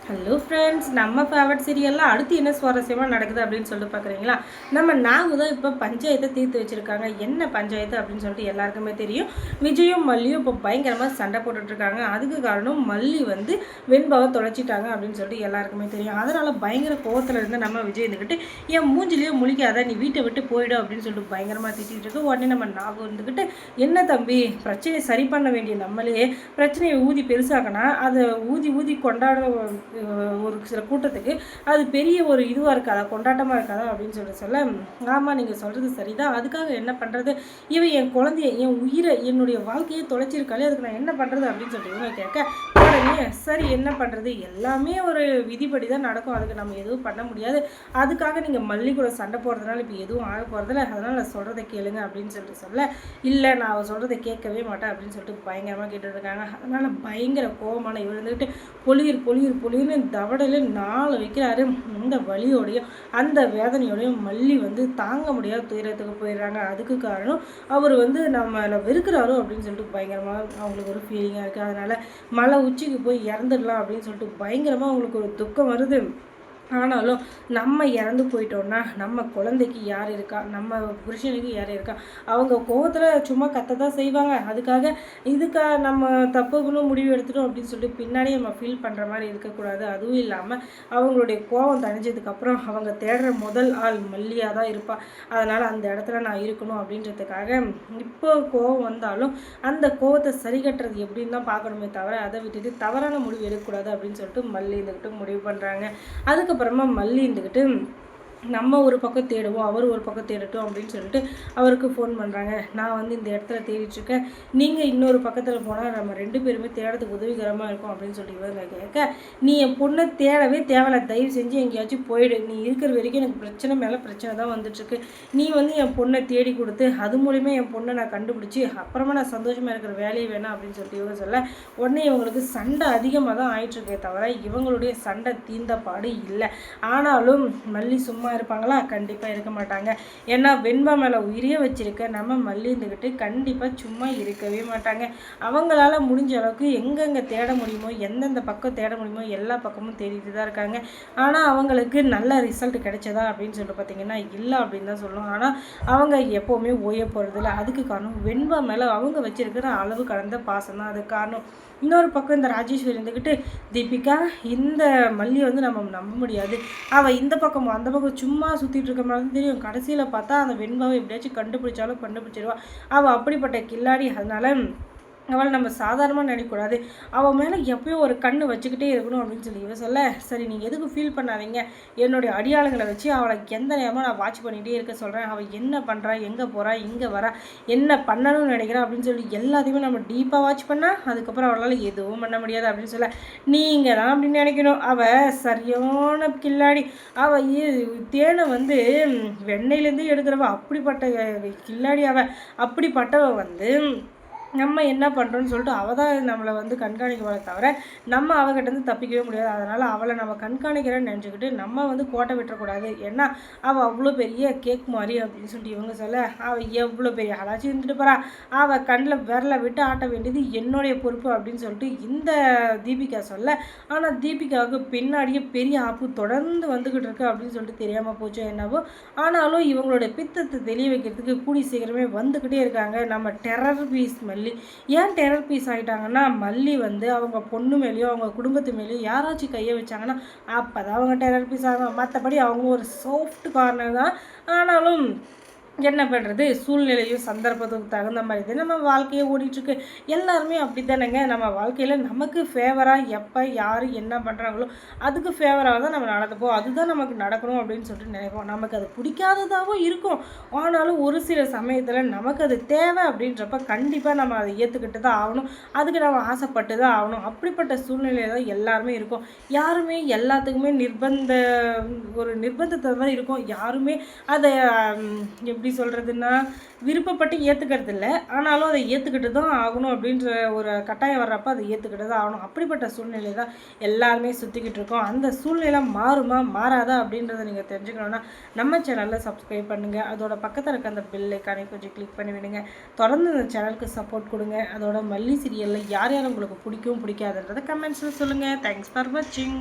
Hello friends, நம்ம favourite சீரியலில் அடுத்து என்ன சுவாரஸ்யமாக நடக்குது அப்படின்னு சொல்லிட்டு பார்க்குறீங்களா? நம்ம நாகு தான் இப்போ பஞ்சாயத்தை தீர்த்து வச்சுருக்காங்க. என்ன பஞ்சாயத்து அப்படின்னு சொல்லிட்டு எல்லாருக்குமே தெரியும். விஜயும் மல்லியும் இப்போ பயங்கரமாக சண்டை போட்டுட்ருக்காங்க. அதுக்கு காரணம் மல்லி வந்து வெண்பாவை தொலைச்சிட்டாங்க அப்படின்னு சொல்லிட்டு எல்லாருக்குமே தெரியும். அதனால் பயங்கர கோவத்தில் இருந்து நம்ம விஜய் இருந்துக்கிட்டு என் மூஞ்சிலேயே முழிக்காத, நீ வீட்டை விட்டு போயிடும் அப்படின்னு சொல்லிட்டு பயங்கரமாக திட்டிகிட்டு இருக்கு. உடனே நம்ம நாகு இருந்துக்கிட்டு, என்ன தம்பி, பிரச்சனையை சரி பண்ண வேண்டிய நம்மளே பிரச்சனையை ஊதி பெருசாக்கினா அதை ஊதி ஊதி கொண்டாட ஒரு சில கூட்டத்துக்கு அது பெரிய ஒரு இதுவாக இருக்காதா, கொண்டாட்டமாக இருக்காதா அப்படின்னு சொல்ல, ஆமாம் நீங்கள் சொல்கிறது சரிதான், அதுக்காக என்ன பண்ணுறது, இவன் என் குழந்தைய, என் உயிரை, என்னுடைய வாழ்க்கையை தொலைச்சிருக்காளே, அதுக்கு நான் என்ன பண்ணுறது அப்படின்னு சொல்லிட்டு இவங்க கேட்க, உடனே சரி என்ன பண்ணுறது, எல்லாமே ஒரு விதிப்படி தான் நடக்கும், அதுக்கு நம்ம எதுவும் பண்ண முடியாது, அதுக்காக நீங்கள் மல்லி கூட சண்டை போடுறதுனால இப்போ எதுவும் ஆக போகிறதில்ல, அதனால் நான் சொல்கிறத கேளுங்க அப்படின்னு சொல்லிட்டு சொல்ல, இல்லை நான் அவள் சொல்கிறத கேட்கவே மாட்டேன் அப்படின்னு சொல்லிட்டு பயங்கரமாக கேட்டுட்ருக்காங்க. அதனால் பயங்கர கோபமான இவர் இருந்துக்கிட்டு பொலிர் பொலிர் பொலிர் தவடையில் 4 வைக்கிறாரு. இந்த வலியோடையும் அந்த வேதனையோடையும் மல்லி வந்து தாங்க முடியாத துயரத்துக்கு போயிடுறாங்க. அதுக்கு காரணம் அவர் வந்து நம்மளை வெறுக்கிறாரோ அப்படின்னு சொல்லிட்டு பயங்கரமாக அவங்களுக்கு ஒரு ஃபீலிங்காக இருக்குது. அதனால் மலை உச்சிக்கு போய் இறந்துடலாம் அப்படின்னு சொல்லிட்டு பயங்கரமாக அவங்களுக்கு ஒரு துக்கம் வருது. ஆனாலும் நம்ம இறந்து போயிட்டோம்னா நம்ம குழந்தைக்கு யார் இருக்கா, நம்ம புருஷனுக்கு யார் இருக்கா, அவங்க கோவத்தில் சும்மா கத்த தான் செய்வாங்க. அதுக்காக நம்ம தப்புகளும் முடிவு எடுத்துட்டோம் அப்படின்னு சொல்லிட்டு பின்னாடி நம்ம ஃபீல் பண்ணுற மாதிரி இருக்கக்கூடாது. அதுவும் இல்லாமல் அவங்களுடைய கோவம் தணிஞ்சதுக்கப்புறம் அவங்க தேடுற முதல் ஆள் மல்லியாக தான் இருப்பாள். அதனால் அந்த இடத்துல நான் இருக்கணும் அப்படின்றதுக்காக இப்போ கோவம் வந்தாலும் அந்த கோவத்தை சரி கட்டுறது எப்படின்னு தான் பார்க்கணுமே தவிர அதை விட்டுட்டு தவறான முடிவு எடுக்கக்கூடாது அப்படின்னு சொல்லிட்டு மல்லி இருந்துக்கிட்டு முடிவு பண்ணுறாங்க. அதுக்கப்புறமா மல்லி இருந்துக்கிட்டு நம்ம ஒரு பக்கம் தேடுவோம், அவர் ஒரு பக்கம் தேடட்டும் அப்படின்னு சொல்லிட்டு அவருக்கு ஃபோன் பண்ணுறாங்க. நான் வந்து இந்த இடத்துல தேடிட்டுருக்கேன், நீங்கள் இன்னொரு பக்கத்தில் போனால் நம்ம 2 பேருமே தேடுறதுக்கு உதவிகரமாக இருக்கும் அப்படின்னு சொல்லிட்டு இவங்க கேட்க, நீ என் பொண்ணை தேடவே தேவையில்ல, தயவு செஞ்சு எங்கேயாச்சும் போயிடு, நீ இருக்கிற வரைக்கும் எனக்கு பிரச்சனை மேலே பிரச்சனை தான் வந்துட்டுருக்கு, நீ வந்து என் பொண்ணை தேடி கொடுத்து அது மூலிமா என் பொண்ணை நான் கண்டுபிடிச்சி அப்புறமா நான் சந்தோஷமாக இருக்கிற வேலையை வேணாம் அப்படின்னு சொல்லிட்டு இவங்க சொல்ல, உடனே இவங்களுக்கு சண்டை அதிகமாக தான் ஆயிட்டுருக்கே தவிர இவங்களுடைய சண்டை தீர்ந்த பாடு இல்லை. ஆனாலும் மல்லி சும்மா இருப்பாங்களா? கண்டிப்பாக இருக்க மாட்டாங்க. ஏன்னா வெண்பா மேலே உயிரியே வச்சிருக்க நம்ம மல்லி இருந்துக்கிட்டு கண்டிப்பாக சும்மா இருக்கவே மாட்டாங்க. அவங்களால முடிஞ்ச அளவுக்கு எங்கெங்கே தேட முடியுமோ, எந்தெந்த பக்கம் தேட முடியுமோ எல்லா பக்கமும் தேடிட்டு தான் இருக்காங்க. ஆனால் அவங்களுக்கு நல்ல ரிசல்ட் கிடைச்சதா அப்படின்னு சொல்லிட்டு பார்த்தீங்கன்னா இல்லை அப்படின்னு தான் சொல்லணும். ஆனால் அவங்க எப்போவுமே ஓய போகிறதில்ல. அதுக்கு காரணம் வெண்பா மேலே அவங்க வச்சிருக்கிற அளவு கடந்த பாசம் தான் அதுக்கு காரணம். இன்னொரு பக்கம் இந்த ராஜேஸ்வரி இருந்துக்கிட்டு, தீபிகா இந்த மல்லியை வந்து நம்ம நம்ப முடியாது, அவள் இந்த பக்கமும் அந்த பக்கம் சும்மா சுற்றிட்டு இருக்க மாதிரி தெரியும், கடைசியில் பார்த்தா அந்த வெண்பாவை எப்படியாச்சும் கண்டுபிடிச்சாலும் கண்டுபிடிச்சிடுவா, அவள் அப்படிப்பட்ட கில்லாடி, அதனால் அவளை நம்ம சாதாரணமாக நினைக்கக்கூடாது, அவள் மேலே எப்பயும் ஒரு கண்ணு வச்சுக்கிட்டே இருக்கணும் அப்படின்னு சொல்லி இவ சொல்ல, சரி நீங்கள் எதுக்கு ஃபீல் பண்ணாதீங்க, என்னுடைய அடியாளங்களை வச்சு அவளை எந்த நேரமாக நான் வாட்ச் பண்ணிகிட்டே இருக்க சொல்கிறேன், அவள் என்ன பண்ணுறா, எங்கே போகிறா, இங்கே வரா, என்ன பண்ணணும்னு நினைக்கிறா அப்படின்னு சொல்லி எல்லாத்தையுமே நம்ம டீப்பாக வாட்ச் பண்ணால் அதுக்கப்புறம் அவளால் எதுவும் பண்ண முடியாது அப்படின்னு சொல்ல, நீங்கள் தான் அப்படின்னு நினைக்கணும், அவள் சரியான கில்லாடி, அவள் தேனை வந்து வெண்ணெயிலேருந்து எடுக்கிறவ, அப்படிப்பட்ட கில்லாடி, அவள் அப்படிப்பட்டவ வந்து நம்ம என்ன பண்ணுறோன்னு சொல்லிட்டு அவள் தான் நம்மளை வந்து கண்காணிக்கவளை தவிர நம்ம அவகிட்டேருந்து தப்பிக்கவே முடியாது. அதனால் அவளை நம்ம கண்காணிக்கிறேன்னு நினச்சிக்கிட்டு நம்ம வந்து கோட்டை விட்டுறக்கூடாது. ஏன்னா அவள் அவ்வளோ பெரிய கேக் மாதிரி அப்படின்னு சொல்லிட்டு இவங்க சொல்ல, அவள் எவ்வளோ பெரிய ஆளாச்சும் இருந்துட்டு போகிறா, அவள் கண்ணில் விரலை விட்டு ஆட்ட வேண்டியது என்னுடைய பொறுப்பு அப்படின்னு சொல்லிட்டு இந்த தீபிகா சொல்ல, ஆனால் தீபிகாவுக்கு பின்னாடியே பெரிய ஆப்பு தொடர்ந்து வந்துக்கிட்டு இருக்கு அப்படின்னு சொல்லிட்டு தெரியாமல் போச்சோ என்னவோ. ஆனாலும் இவங்களுடைய பித்தத்தை தெளிய வைக்கிறதுக்கு கூடி சீக்கிரமே வந்துக்கிட்டே இருக்காங்க நம்ம டெரர் பீஸ் மல்லி. ஏன் டெரர் பீஸ் ஆகிட்டாங்கன்னா, மல்லி வந்து அவங்க பொண்ணு மேலேயோ அவங்க குடும்பத்து மேலேயோ யாராச்சும் கையை வச்சாங்கன்னா அப்போ தான் அவங்க டெரர் பீஸ் ஆகும். மற்றபடி அவங்க ஒரு சாஃப்ட் கார்னர் தான். ஆனாலும் என்ன பண்ணுறது, சூழ்நிலையும் சந்தர்ப்பத்துக்கு தகுந்த மாதிரி தான் நம்ம வாழ்க்கையை ஓடிட்டுருக்கு. எல்லாருமே அப்படி தானேங்க, நம்ம வாழ்க்கையில் நமக்கு ஃபேவராக எப்போ யார் என்ன பண்ணுறாங்களோ அதுக்கு ஃபேவராக தான் நம்ம நடந்துப்போம், அதுதான் நமக்கு நடக்கணும் அப்படின்னு சொல்லிட்டு நினைப்போம். நமக்கு அது பிடிக்காததாகவும் இருக்கும், ஆனாலும் ஒரு சில சமயத்தில் நமக்கு அது தேவை அப்படின்றப்ப கண்டிப்பாக நம்ம அதை ஏற்றுக்கிட்டு தான் ஆகணும், அதுக்கு நம்ம ஆசைப்பட்டு தான் ஆகணும். அப்படிப்பட்ட சூழ்நிலையில் தான் எல்லாருமே இருக்கும். யாருமே எல்லாத்துக்குமே நிர்பந்தத்தை தான் இருக்கும். யாருமே அதை எப்படி சொல்கிறதுன்னா விருப்பப்பட்டு ஏற்றுக்கிறது இல்லை, ஆனாலும் அதை ஏற்றுக்கிட்டு தான் ஆகணும் அப்படின்ற ஒரு கட்டாயம் வர்றப்போ அதை ஏற்றுக்கிட்டு தான் ஆகணும். அப்படிப்பட்ட சூழ்நிலை தான் எல்லாருமே சுற்றிக்கிட்டு இருக்கோம். அந்த சூழ்நிலை மாறுமா மாறாதா அப்படின்றத நீங்கள் தெரிஞ்சுக்கணுன்னா நம்ம சேனலில் சப்ஸ்கிரைப் பண்ணுங்கள், அதோட பக்கத்தில் இருக்க அந்த பெல் ஐக்கானை கொஞ்சம் கிளிக் பண்ணி விடுங்க. தொடர்ந்து இந்த சேனலுக்கு சப்போர்ட் கொடுங்க. அதோட மல்லி சீரியலில் யார் யார் உங்களுக்கு பிடிக்கும் பிடிக்காதுன்றதை கமெண்ட்ஸில் சொல்லுங்கள். தேங்க்ஸ் ஃபார் வாட்சிங்.